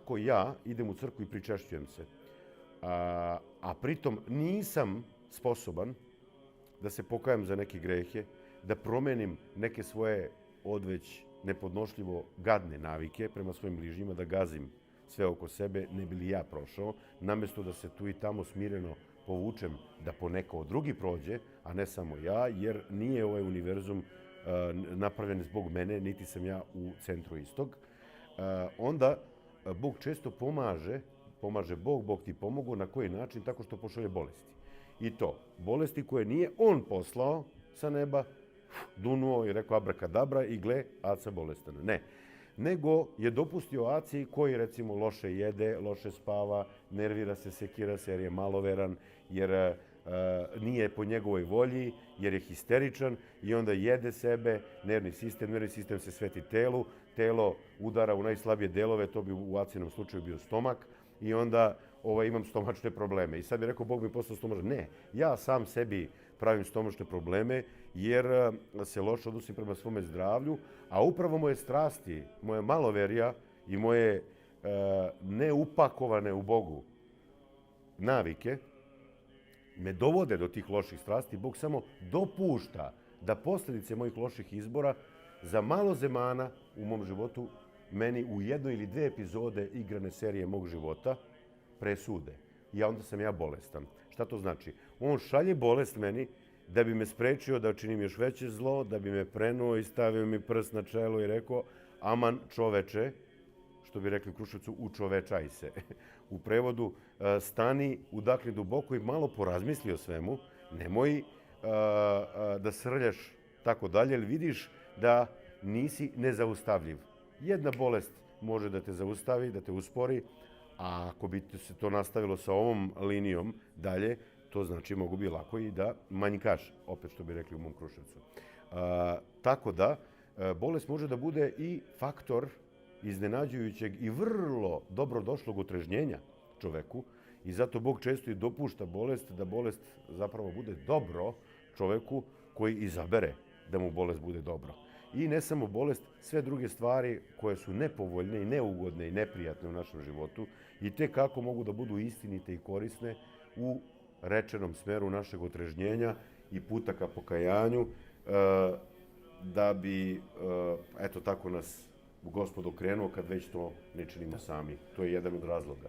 kako ja idem u crkvu i pričešćujem se, a pritom nisam sposoban da se pokajam za neke grehe, da promenim neke svoje odveć nepodnošljivo gadne navike prema svojim bližnjima, da gazim sve oko sebe, ne bi li ja prošao, namjesto da se tu i tamo smireno povučem da poneko drugi prođe, a ne samo ja, jer nije ovaj univerzum napravljen zbog mene, niti sam ja u centru istog. Onda Bog često pomaže Bog, Bog ti pomogu, na koji način? Tako što pošalje bolesti. I to, bolesti koje nije on poslao sa neba, dunuo i rekao abrakadabra i gle, Aca bolestan. Ne. Nego je dopustio Aci koji recimo loše jede, loše spava, nervira se, sekira se jer je maloveran, jer nije po njegovoj volji, jer je histeričan i onda jede sebe, nervni sistem se sveti telu, telo udara u najslabije delove, to bi u Acinom slučaju bio stomak i onda imam stomačne probleme. I sad bi rekao, Bog mi poslao stomačne. Ne, ja sam sebi pravim stomačne probleme jer se loše odnosim prema svome zdravlju, a upravo moje strasti, moje maloverija i moje neupakovane u Bogu navike me dovode do tih loših strasti. Bog samo dopušta da posljedice mojih loših izbora za malo zemana u mom životu meni u jednoj ili dve epizode igrane serije mog života presude. I onda sam ja bolestan. Šta to znači? On šalje bolest meni da bi me sprečio da činim još veće zlo, da bi me prenuo i stavio mi prst na čelo i rekao, aman čoveče, što bi rekli u Kruševcu, učovečaj se. U prevodu, stani, udahni duboko i malo porazmisli o svemu, nemoj da srljaš tako dalje, jer vidiš da nisi nezaustavljiv. Jedna bolest može da te zaustavi, da te uspori, a ako bi se to nastavilo sa ovom linijom dalje, to znači mogu bi lako i da manjkaš, opet što bi rekli u mom Kruševcu. Tako da, bolest može da bude i faktor iznenađujućeg i vrlo dobrodošlog otrežnjenja čoveku i zato Bog često i dopušta bolest, da bolest zapravo bude dobro čoveku koji izabere da mu bolest bude dobro. I ne samo bolest, sve druge stvari koje su nepovoljne i neugodne i neprijatne u našem životu i te kako mogu da budu istinite i korisne u rečenom smeru našeg otrežnjenja i puta ka pokajanju, da bi, eto tako nas Gospod okrenuo kad već to ne činimo sami. To je jedan od razloga.